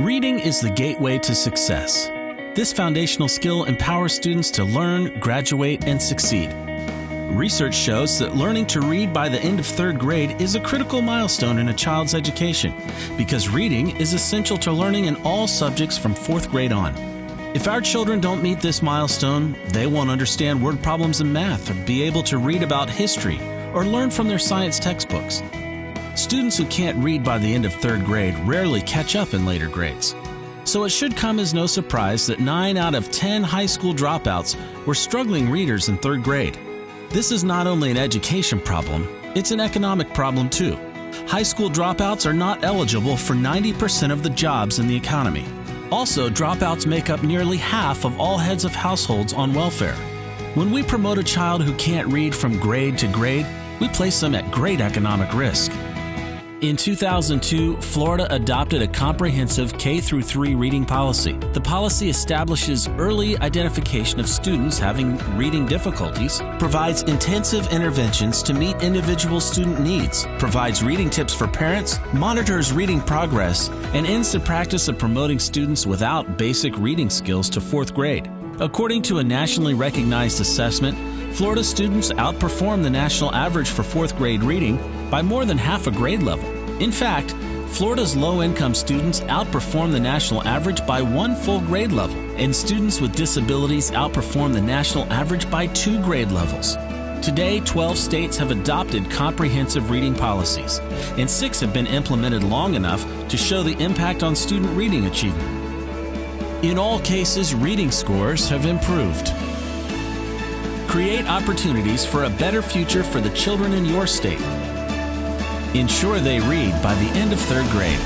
Reading is the gateway to success. This foundational skill empowers students to learn, graduate, and succeed. Research shows that learning to read by the end of third grade is a critical milestone in a child's education because reading is essential to learning in all subjects from fourth grade on. If our children don't meet this milestone, they won't understand word problems in math or be able to read about history or learn from their science textbooks. Students who can't read by the end of third grade rarely catch up in later grades. So it should come as no surprise that 9 out of 10 high school dropouts were struggling readers in third grade. This is not only an education problem, it's an economic problem too. High school dropouts are not eligible for 90% of the jobs in the economy. Also, dropouts make up nearly half of all heads of households on welfare. When we promote a child who can't read from grade to grade, we place them at great economic risk. In 2002, Florida adopted a comprehensive K-3 reading policy. The policy establishes early identification of students having reading difficulties, provides intensive interventions to meet individual student needs, provides reading tips for parents, monitors reading progress, and ends the practice of promoting students without basic reading skills to fourth grade. According to a nationally recognized assessment, Florida students outperform the national average for fourth grade reading by more than half a grade level. In fact, Florida's low-income students outperform the national average by 1 full grade level, and students with disabilities outperform the national average by 2 grade levels. Today, 12 states have adopted comprehensive reading policies, and 6 have been implemented long enough to show the impact on student reading achievement. In all cases, reading scores have improved. Create opportunities for a better future for the children in your state. Ensure they read by the end of third grade.